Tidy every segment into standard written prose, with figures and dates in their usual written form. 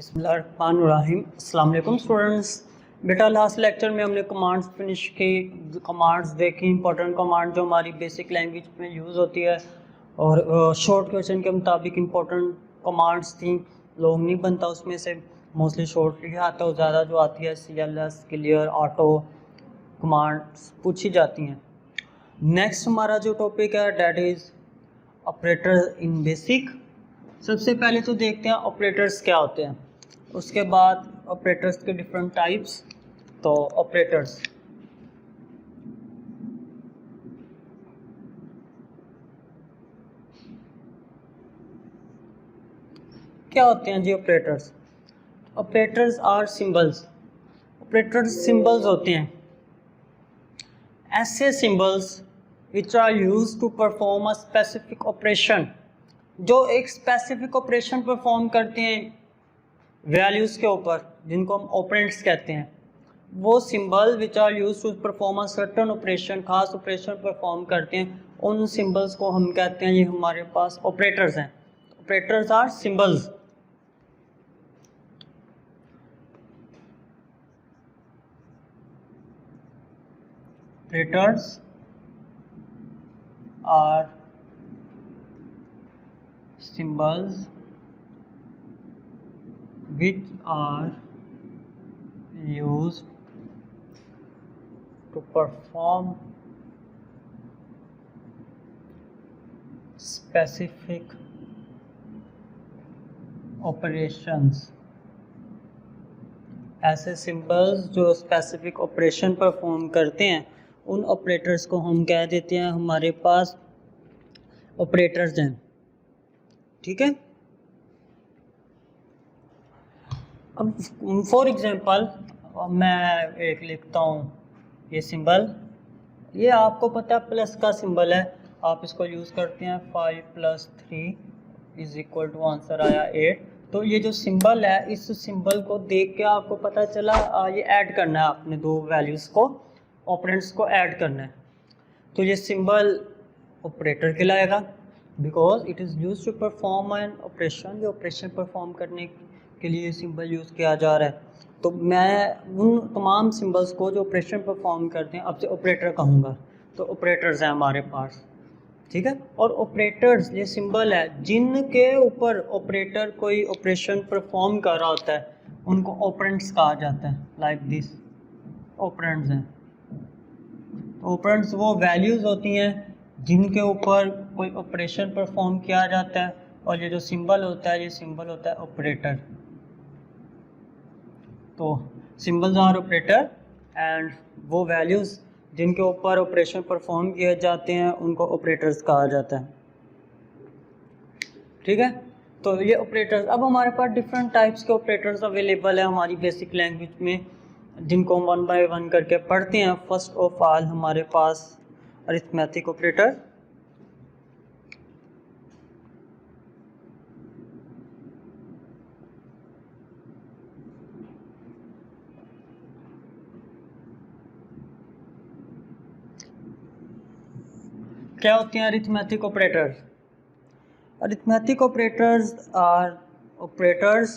बिस्मिल्लाहिर्रहमानिर्रहीम। अस्सलाम वालेकुम स्टूडेंट्स। बेटा लास्ट लेक्चर में हमने कमांड्स फिनिश की, कमांड्स देखी, इंपॉर्टेंट कमांड जो हमारी बेसिक लैंग्वेज में यूज़ होती है और शॉर्ट क्वेश्चन के मुताबिक इंपॉर्टेंट कमांड्स थी। लॉन्ग नहीं बनता उसमें से, मोस्टली शॉर्ट ही आता है। ज़्यादा जो आती है CLS, क्लियर, ऑटो कमांड्स पूछी जाती हैं। नेक्स्ट हमारा जो टॉपिक है that is operator in basic. सबसे पहले तो देखते हैं ऑपरेटर्स क्या होते हैं, उसके बाद ऑपरेटर्स के डिफरेंट टाइप्स। तो ऑपरेटर्स क्या होते हैं जी? Operators are symbols. Operators symbols होते हैं, ऐसे symbols which are used to perform a specific operation, जो एक स्पेसिफिक ऑपरेशन परफॉर्म करते हैं वैल्यूज़ के ऊपर, जिनको हम ऑपरेंड्स कहते हैं। वो symbol which are use to perform a certain operation, खास ऑपरेशन परफॉर्म करते हैं, उन सिंबल्स को हम कहते हैं ये हमारे पास ऑपरेटर्स हैं। Operators are symbols. Operators are symbols which are used to perform specific operations। ऐसे सिंबल्स जो स्पेसिफिक ऑपरेशन परफॉर्म करते हैं, उन ऑपरेटर्स को हम कह देते हैं हमारे पास ऑपरेटर्स हैं। ठीक है। अब फॉर एग्जांपल मैं एक लिखता हूँ ये सिंबल, ये आपको पता है प्लस का सिंबल है, आप इसको यूज़ करते हैं 5 + 3 = आंसर आया 8। तो ये जो सिंबल है, इस सिंबल को देख के आपको पता चला ये ऐड करना है आपने, दो वैल्यूज़ को, ऑपरेंड्स को ऐड करना है। तो ये सिंबल ऑपरेटर कहलाएगा because it is use to perform an operation. जो ऑपरेशन परफॉर्म करने के लिए सिंबल यूज़ किया जा रहा है। तो मैं उन तमाम सिंबल्स को जो ऑपरेशन परफॉर्म करते हैं अब से ऑपरेटर कहूँगा। तो ऑपरेटर्स हैं हमारे पास। ठीक है। और ऑपरेटर्स ये सिंबल है जिनके ऊपर ऑपरेटर कोई ऑपरेशन परफॉर्म कर रहा होता है, उनको ऑपरेंड्स कहा जाता है। लाइक दिस ऑपरेंड्स हैं। ऑपरेंड्स वो वैल्यूज़ होती हैं जिनके ऊपर कोई ऑपरेशन परफॉर्म किया जाता है, और ये जो सिंबल होता है, ये सिंबल होता है ऑपरेटर। तो सिंबल्स आर ऑपरेटर एंड वो वैल्यूज़ जिनके ऊपर ऑपरेशन परफॉर्म किए जाते हैं उनको ऑपरेटर्स कहा जाता है। ठीक है। तो ये ऑपरेटर्स, अब हमारे पास डिफरेंट टाइप्स के ऑपरेटर्स अवेलेबल है हमारी बेसिक लैंग्वेज में, जिनको हम 1 बाय 1 करके पढ़ते हैं। फर्स्ट ऑफ ऑल हमारे पास अरिथमेटिक ऑपरेटर। क्या होते हैं arithmetic operators? Arithmetic operators are operators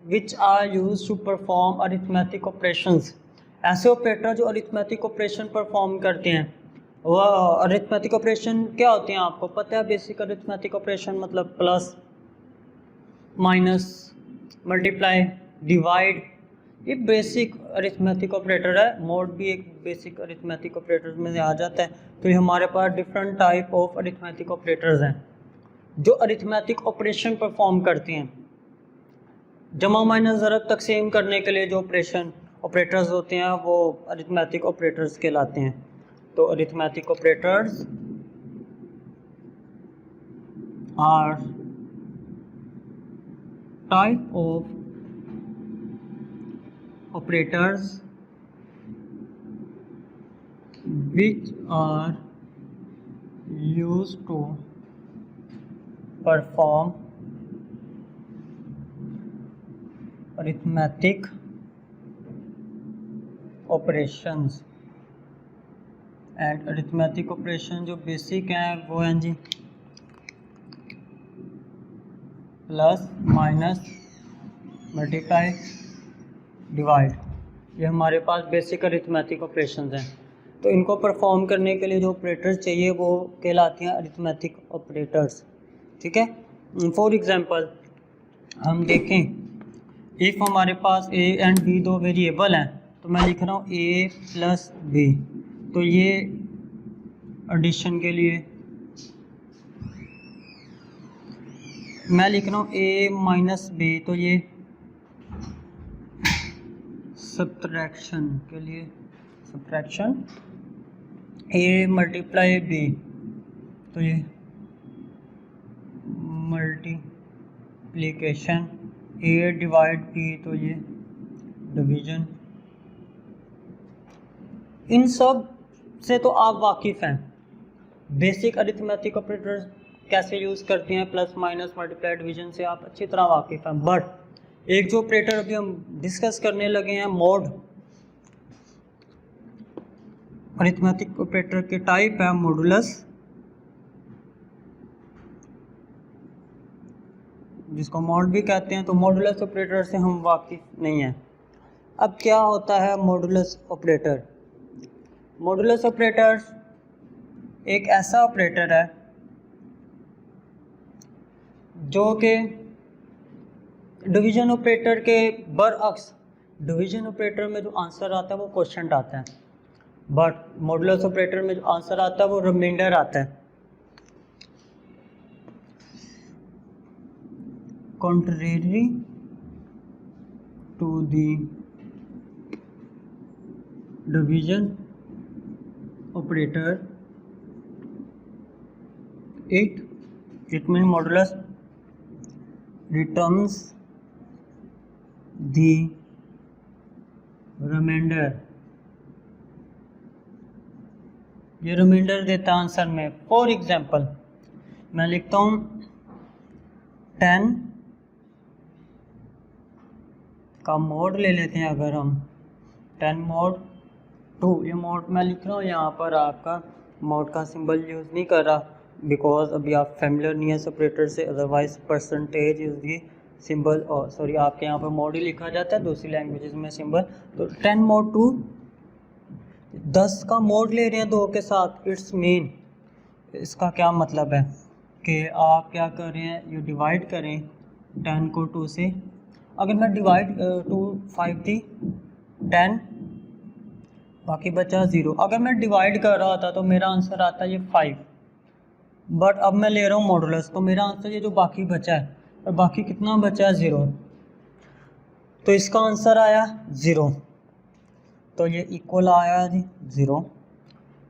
which are use to perform arithmetic operations. ऐसे ऑपरेटर जो अरिथमेटिक ऑपरेशन परफॉर्म करते हैं। वह अरिथमेटिक ऑपरेशन क्या होते हैं आपको पता है? बेसिक अरिथमेटिक ऑपरेशन मतलब प्लस, माइनस, मल्टीप्लाई, डिवाइड, ये बेसिक अरिथमेटिक ऑपरेटर है। मोड भी एक बेसिक अरिथमेटिक ऑपरेटर में आ जाता है। तो ये हमारे पास different type of arithmetic operators हैं जो अरिथमेटिक ऑपरेशन परफॉर्म करते हैं। जमा, माइनस, ज़रब, तकसीम करने के लिए जो ऑपरेटर्स होते हैं वो अरिथमेटिक ऑपरेटर्स कहलाते हैं। तो arithmetic operators are type of operators which are used to perform arithmetic operations। And arithmetic operation जो बेसिक हैं वो हैं जी प्लस, माइनस, मल्टीप्लाई, डिवाइड, ये हमारे पास बेसिक अरिथमेटिक ऑपरेशंस हैं। तो इनको परफॉर्म करने के लिए जो ऑपरेटर्स चाहिए वो कहलाती हैं अरिथमेटिक ऑपरेटर्स, ठीक है। फॉर एग्जांपल हम देखें, इफ़ हमारे पास a एंड b दो वेरिएबल हैं, तो मैं लिख रहा हूँ a प्लस b, तो ये एडिशन के लिए मैं लिख रहा हूँ a माइनस b, तो ये सब्ट्रैक्शन के लिए, सब्ट्रैक्शन a मल्टीप्लाई b, तो ये मल्टीप्लिकेशन a डिवाइड b, तो ये डिवीजन। इन सब से तो आप वाकिफ़ हैं, बेसिक अरिथमेटिक ऑपरेटर्स कैसे यूज़ करते हैं, प्लस माइनस मल्टीप्लाई डिवीजन से आप अच्छी तरह वाकिफ़ हैं। बट एक जो ऑपरेटर अभी हम डिस्कस करने लगे हैं, मोड, अरिथमेटिक ऑपरेटर के टाइप है मॉडुलस, जिसको मॉड भी कहते हैं। तो मॉडुलस ऑपरेटर से हम वाकिफ़ नहीं हैं। अब क्या होता है मॉडुलस ऑपरेटर? मॉडुलस ऑपरेटर एक ऐसा ऑपरेटर है जो कि डिवीजन ऑपरेटर के बरअक्स, डिवीजन ऑपरेटर में जो आंसर आता है वो क्वोशिएंट आता है, बट मॉडुलस ऑपरेटर में जो आंसर आता है वो रिमाइंडर आता है। contrary to the division operator, it means modulus returns the remainder, ये रिमाइंडर देता है आंसर में। फॉर एग्जांपल मैं लिखता हूँ 10 का मोड ले लेते हैं, अगर हम 10 मोड 2, ये मोड मैं लिख रहा हूँ, यहाँ पर आपका मोड का सिंबल यूज़ नहीं कर रहा बिकॉज अभी आप फेमिलियर नहीं है ऑपरेटर से, otherwise percentage is the symbol, और सॉरी आपके यहाँ पर मोड ही लिखा जाता है, दूसरी लैंग्वेजेस में सिंबल। तो 10 मोड 2, 10 का मोड ले रहे हैं 2 के साथ, इट्स मीन, इसका क्या मतलब है कि आप क्या कर रहे हैं, ये डिवाइड करें 10 को 2 से। अगर मैं डिवाइड 2 5 थी 10, बाकी बचा 0। अगर मैं डिवाइड कर रहा था तो मेरा आंसर आता है ये 5, बट अब मैं ले रहा हूँ मॉडुलस, तो मेरा आंसर ये जो बाकी बचा है, और बाकी कितना बचा है 0, तो इसका आंसर आया 0, तो ये इक्वल आया जी 0।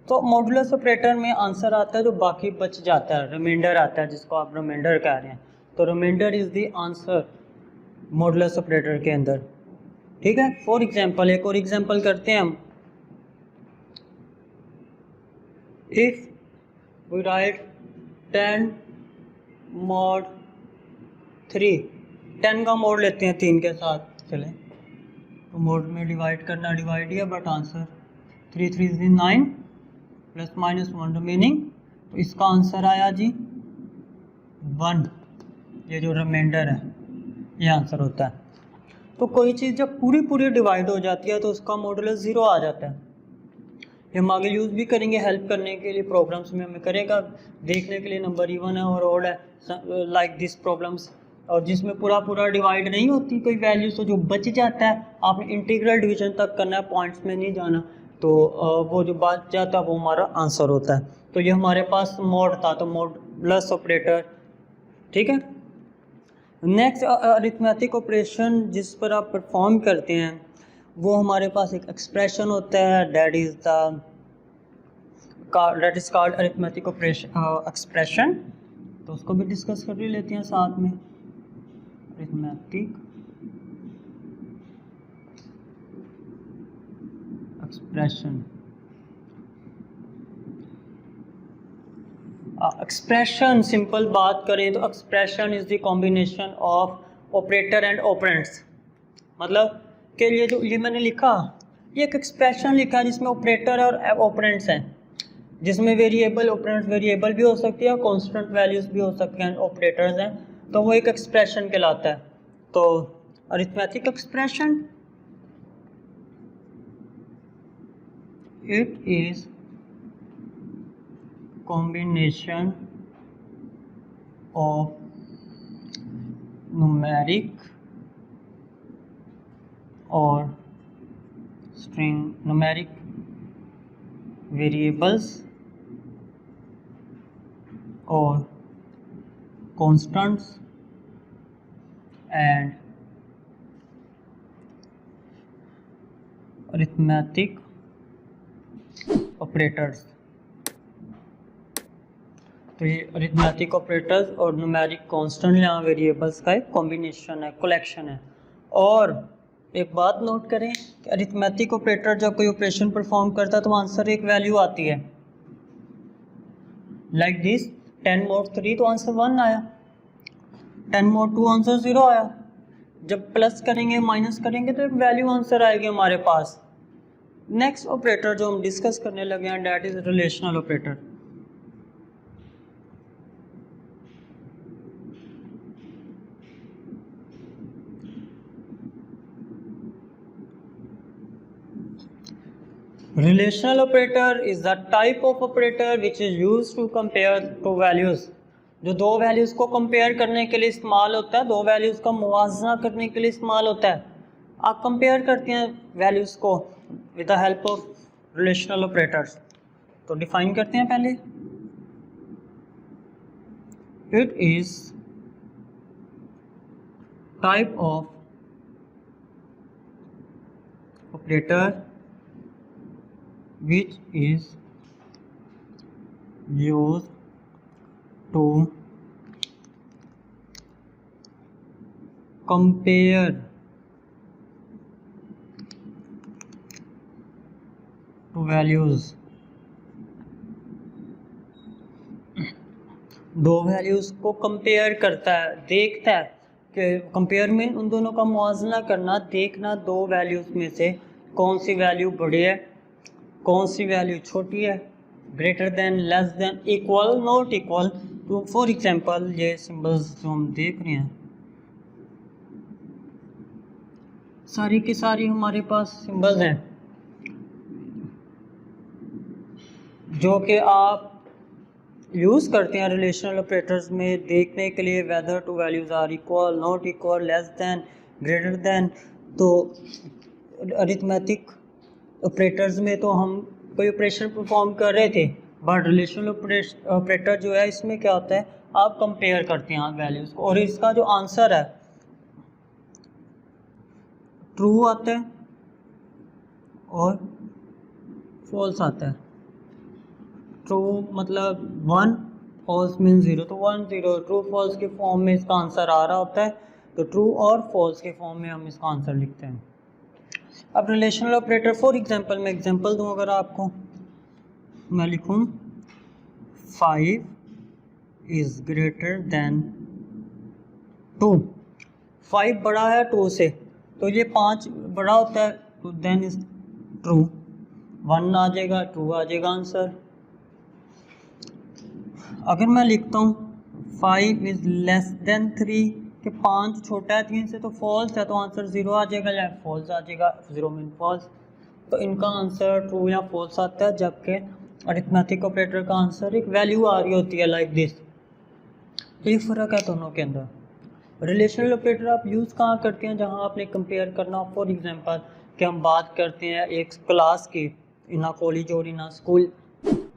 तो मॉडुलस ऑपरेटर में आंसर आता है जो बाकी बच जाता है, रिमाइंडर आता है, जिसको आप रिमाइंडर कह रहे हैं। तो remainder is the answer modulus operator के अंदर, ठीक है। फॉर एग्जांपल एक और एग्जांपल करते हैं हम, इफ वी राइट 10 mod 3, 10 का मोड लेते हैं 3 के साथ, चले तो मोड में डिवाइड करना डिवाइड ही है, but answer 3 3 is 9 plus minus 1 remaining, तो इसका आंसर आया जी 1, ये जो रिमाइंडर है ये आंसर होता है। तो कोई चीज़ जब पूरी डिवाइड हो जाती है तो उसका मॉडुलस 0 आ जाता है। ये हम आगे यूज़ भी करेंगे हेल्प करने के लिए, प्रॉब्लम्स में हमें करेगा देखने के लिए नंबर इवन है और ऑड है, लाइक दिस प्रॉब्लम्स, और जिसमें पूरा डिवाइड नहीं होती कोई वैल्यू, तो जो बच जाता है आपने इंटीग्रल डिवीजन तक करना है, पॉइंट्स में नहीं जाना, तो वो जो बच जाता है वो हमारा आंसर होता है। तो ये हमारे पास मोड था, तो मॉडुलस ऑपरेटर, ठीक है। नेक्स्ट अरिथमेटिक ऑपरेशन जिस पर आप परफॉर्म करते हैं वो हमारे पास एक एक्सप्रेशन होता है, that is called arithmetic operation expression, तो उसको भी डिस्कस कर ही लेते हैं साथ में। अरिथमेटिक एक्सप्रेशन, एक्सप्रेशन सिंपल बात करें तो expression is the combination of operator and operands, मतलब कि ये मैंने लिखा, ये एक एक्सप्रेशन लिखा है जिसमें ऑपरेटर और ऑपरेंड्स हैं, जिसमें वेरिएबल, ऑपरेंड्स वेरिएबल भी हो सकती है, कांस्टेंट वैल्यूज भी हो सकते हैं, ऑपरेटर्स हैं, तो वो एक एक्सप्रेशन कहलाता है। तो arithmetic expression, it is combination of numeric or string numeric variables or constants and arithmetic operators. तो ये अरिथमेटिक ऑपरेटर्स और न्यूमेरिक कांस्टेंट यहाँ वेरिएबल्स का एक कॉम्बिनेशन है, कलेक्शन है। और एक बात नोट करें कि अरिथमेटिक ऑपरेटर जब कोई ऑपरेशन परफॉर्म करता है तो आंसर एक वैल्यू आती है, लाइक दिस 10 mod 3 तो आंसर 1 आया, 10 mod 2 आंसर 0 आया। जब प्लस करेंगे माइनस करेंगे तो एक वैल्यू आंसर आएगी हमारे पास। नेक्स्ट ऑपरेटर जो हम डिस्कस करने लगे हैं that is relational operator. Relational operator is the type of operator which is used to compare two values, जो दो वैल्यूज को कंपेयर करने के लिए इस्तेमाल होता है, दो वैल्यूज का मुवाजना करने के लिए इस्तेमाल होता है। आप कंपेयर करते हैं वैल्यूज को with the help of relational operators. तो डिफाइन करते हैं पहले, it is type of operator which is used to compare to values, दो वैल्यूज को कंपेयर करता है, देखता है कि कंपेयर मीन उन दोनों का मुआवजा करना, देखना दो वैल्यूज में से कौन सी वैल्यू बड़ी है कौन सी वैल्यू छोटी है, greater than, less than, equal, not equal. तो फॉर एग्जांपल ये सिंबल्स जो हम देख रहे हैं सारी की सारी हमारे पास सिंबल्स हैं जो कि आप यूज़ करते हैं रिलेशनल ऑपरेटर्स में देखने के लिए whether two values are equal, not equal, less than, greater than. तो अरिथमेटिक ऑपरेटर्स में तो हम कोई ऑपरेशन परफॉर्म कर रहे थे, बट रिलेशनल ऑपरेटर जो है इसमें क्या होता है, आप कंपेयर करते हैं वैल्यूज़ को और इसका जो आंसर है ट्रू आता है और फॉल्स आता है। ट्रू मतलब 1, फॉल्स मीन 0, तो 1 0 ट्रू फॉल्स के फॉर्म में इसका आंसर आ रहा होता है, तो ट्रू और फॉल्स के फॉर्म में हम इसका आंसर लिखते हैं। अब रिलेशनल ऑपरेटर फॉर एग्जांपल मैं एग्जांपल दूं, अगर आपको मैं लिखूं 5 इज ग्रेटर देन 2, 5 बड़ा है 2 से, तो ये 5 बड़ा होता है, तो देन इज ट्रू, 1 आ जाएगा, ट्रू आ जाएगा आंसर। अगर मैं लिखता हूँ 5 इज लेस देन 3 कि 5 छोटा है 3 से, तो फॉल्स है, तो आंसर 0 आ जाएगा या फॉल्स आ जाएगा, 0 मीन फॉल्स। तो इनका आंसर ट्रू या फॉल्स आता है, जबकि अरिथमेटिक ऑपरेटर का आंसर एक वैल्यू आ रही होती है लाइक दिस। तो ये फ़र्क है दोनों के अंदर। रिलेशनल ऑपरेटर आप यूज़ कहाँ करते हैं, जहाँ आपने कंपेयर करना। फॉर एग्जांपल कि हम बात करते हैं एक क्लास की इन अ कॉलेज और इन अ स्कूल,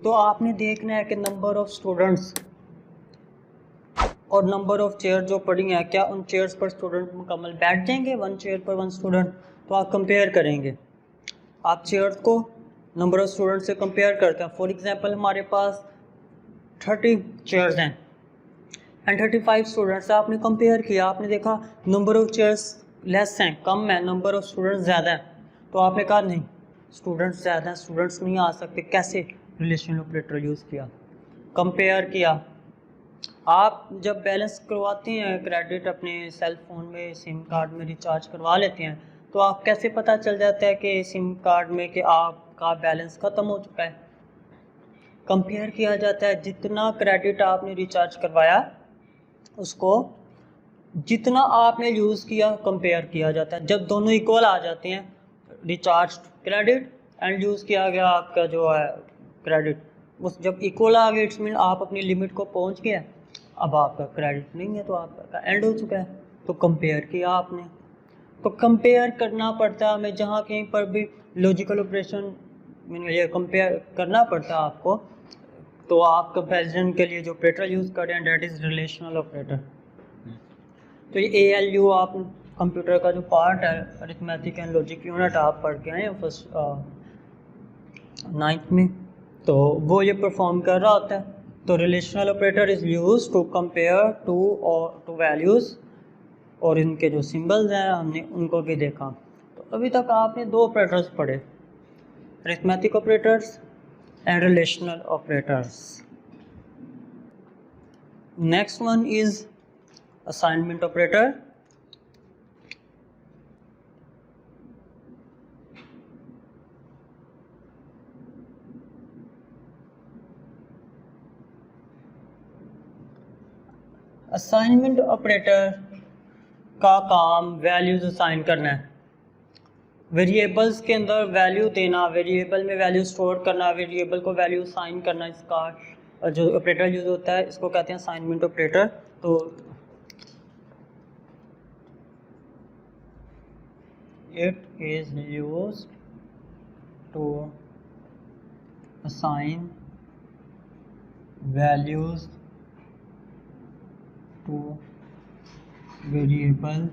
तो आपने देखना है कि नंबर ऑफ़ स्टूडेंट्स और नंबर ऑफ़ चेयर जो पड़ी हैं, क्या उन चेयर्स पर स्टूडेंट मुकम्मल बैठ जाएंगे, 1 चेयर पर 1 स्टूडेंट। तो आप कंपेयर करेंगे, आप चेयर्स को नंबर ऑफ़ स्टूडेंट से कंपेयर करते हैं। फॉर एग्जांपल हमारे पास 30 चेयर्स हैं एंड 35 स्टूडेंट्स, आपने कंपेयर किया, आपने देखा नंबर ऑफ़ चेयर्स लेस हैं, कम है, नंबर ऑफ़ स्टूडेंट्स ज़्यादा है, तो आपने कहा नहीं स्टूडेंट्स ज़्यादा हैं, स्टूडेंट्स नहीं आ सकते। कैसे? रिलेशनल ऑपरेटर यूज़ किया, कंपेयर किया। आप जब बैलेंस करवाते हैं क्रेडिट अपने सेल फ़ोन में, सिम कार्ड में रिचार्ज करवा लेते हैं, तो आप कैसे पता चल जाता है कि सिम कार्ड में कि आपका बैलेंस ख़त्म हो चुका है? कंपेयर किया जाता है, जितना क्रेडिट आपने रिचार्ज करवाया उसको जितना आपने यूज़ किया कंपेयर किया जाता है। जब दोनों इक्वल आ जाते हैं, रिचार्ज क्रेडिट एंड यूज़ किया गया आपका जो है क्रेडिट, उस जब इक्वल आ गए इट्स मीन आप अपनी लिमिट को पहुंच गए, अब आपका क्रेडिट नहीं है तो आपका एंड हो चुका है। तो कंपेयर किया आपने, तो कंपेयर करना पड़ता है हमें, जहाँ कहीं पर भी लॉजिकल ऑपरेशन ये कंपेयर करना पड़ता है आपको, तो आप कंपेरिजन के लिए जो ऑपरेटर यूज़ करें डेट इज़ रिलेशनल ऑपरेटर। तो ये ALU आप कंप्यूटर का जो पार्ट है, अरिथमेटिक एंड लॉजिक यूनिट, आप पढ़ के आए फर्स्ट 9th में, तो वो ये परफॉर्म कर रहा होता है। तो relational operator is use to compare two और टू वैल्यूज़, और इनके जो सिंबल्स हैं हमने उनको भी देखा। तो अभी तक आपने दो ऑपरेटर्स पढ़े, arithmetic operators and relational operators. Next one is assignment operator. Assignment operator का काम वैल्यूज असाइन करना है, वेरिएबल्स के अंदर वैल्यू देना, वेरिएबल में वैल्यू स्टोर करना, वेरिएबल को वैल्यू असाइन करना, इसका जो ऑपरेटर यूज होता है इसको कहते हैं असाइनमेंट ऑपरेटर। तो it is used to assign values to variable,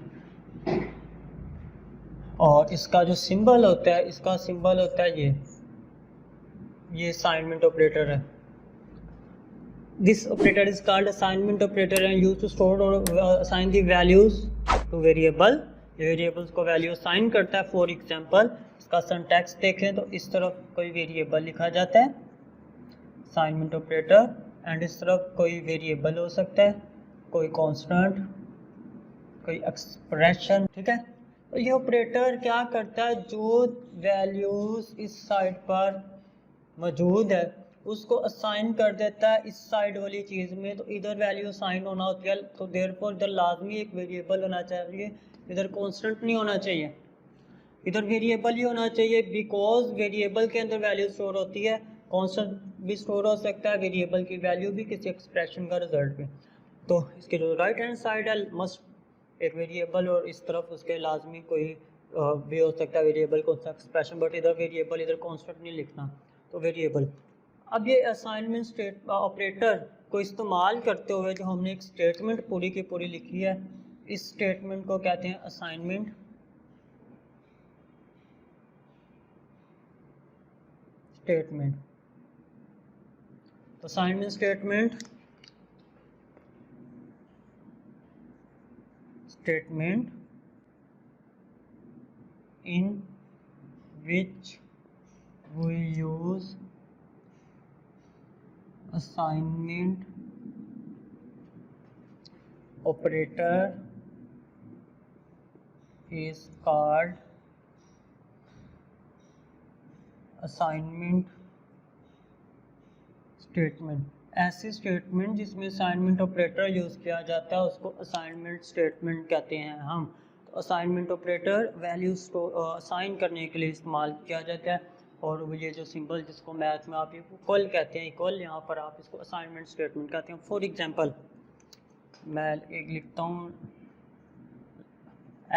और इसका जो सिंबल होता है, इसका सिंबल होता है ये असाइनमेंट ऑपरेटर है। This operator is called assignment operator and used to store or assign the values to variable. ये वेरिएबल्स को वैल्यू असाइन करता है। फॉर एग्जांपल इसका सिंटैक्स देखें तो इस तरफ कोई वेरिएबल लिखा जाता है असाइनमेंट ऑपरेटर, एंड इस तरफ कोई वेरिएबल हो सकता है, कोई कांस्टेंट, कोई एक्सप्रेशन, ठीक है। तो ये ऑपरेटर क्या करता है, जो वैल्यूज इस साइड पर मौजूद है उसको असाइन कर देता है इस साइड वाली चीज़ में। तो इधर वैल्यू असाइन होना होती है, तो देयरफॉर इधर लाजमी एक वेरिएबल होना चाहिए, इधर कांस्टेंट नहीं होना चाहिए, इधर वेरिएबल ही होना चाहिए, बिकॉज वेरिएबल के अंदर वैल्यू स्टोर होती है, कांस्टेंट भी स्टोर हो सकता है, वेरिएबल की वैल्यू भी किसी एक्सप्रेशन का रिजल्ट भी। तो इसके जो राइट हैंड साइड है मस्ट एक वेरिएबल, और इस तरफ उसके लाजमी कोई भी हो सकता है वेरिएबल कौन सा एक्सप्रेशन, बट इधर वेरिएबल इधर कांस्टेंट नहीं लिखना, तो वेरिएबल। अब ये असाइनमेंट स्टेट ऑपरेटर को इस्तेमाल करते हुए जो हमने एक स्टेटमेंट पूरी की पूरी लिखी है, इस स्टेटमेंट को कहते हैं असाइनमेंट स्टेटमेंट। तो assignment statement in which we use assignment operator is called assignment statement। ऐसी स्टेटमेंट जिसमें असाइनमेंट ऑपरेटर यूज़ किया जाता है उसको असाइनमेंट स्टेटमेंट कहते हैं हम। तो असाइनमेंट ऑपरेटर वैल्यूज को असाइन करने के लिए इस्तेमाल किया जाता है, और ये जो सिंबल जिसको मैथ में आप इक्वल कहते हैं, इक्वल, यहाँ पर आप इसको असाइनमेंट स्टेटमेंट कहते हैं। फॉर एग्जांपल मैं एक लिखता हूँ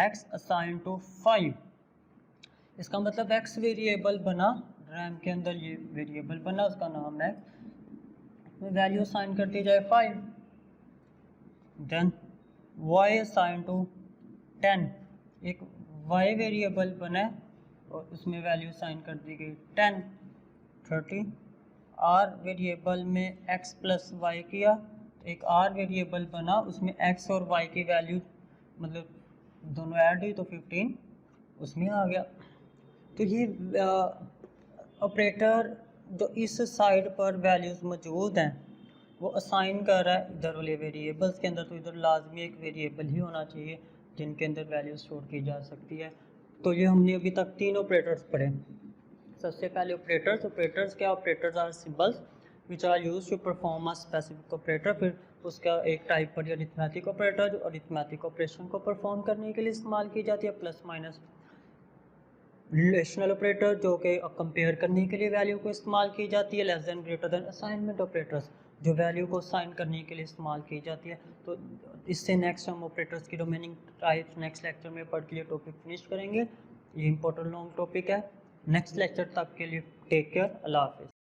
x असाइन टू 5, इसका मतलब x वेरिएबल बना, रैम के अंदर ये वेरिएबल बना, उसका नाम है, वैल्यू असाइन कर दी जाए 5। देन y असाइन टू 10, एक y वेरिएबल बना और उसमें वैल्यू असाइन कर दी गई 10। 30 r वेरिएबल में x प्लस y किया, तो एक r वेरिएबल बना, उसमें x और y की वैल्यू मतलब दोनों ऐड हुई तो 15 उसमें आ गया। तो ये ऑपरेटर जो इस साइड पर वैल्यूज़ मौजूद हैं वो असाइन कर रहा है इधर वाले वेरिएबल्स के अंदर, तो इधर लाजमी एक वेरिएबल ही होना चाहिए जिनके अंदर वैल्यू स्टोर की जा सकती है। तो ये हमने अभी तक तीन ऑपरेटर्स पढ़े। सबसे पहले ऑपरेटर्स क्या, operators are symbols which are use to perform a specific operator. फिर उसका एक टाइप पर अरिथमेटिक ऑपरेटर जो अरिथमेटिक ऑपरेशन को परफॉर्म करने के लिए इस्तेमाल की जाती है। प्लस माइनस रिलेशनल ऑपरेटर जो कि कंपेयर करने के लिए वैल्यू को इस्तेमाल की जाती है। Less than greater then assignment operators जो वैल्यू को साइन करने के लिए इस्तेमाल की जाती है। तो इससे नेक्स्ट हम ऑपरेटर्स की रिमेनिंग टाइप्स नेक्स्ट लेक्चर में पढ़ के लिए टॉपिक फिनिश करेंगे। ये इंपॉर्टेंट लॉन्ग टॉपिक है। नेक्स्ट लेक्चर तक के लिए टेक केयर, अल्लाह हाफिज़।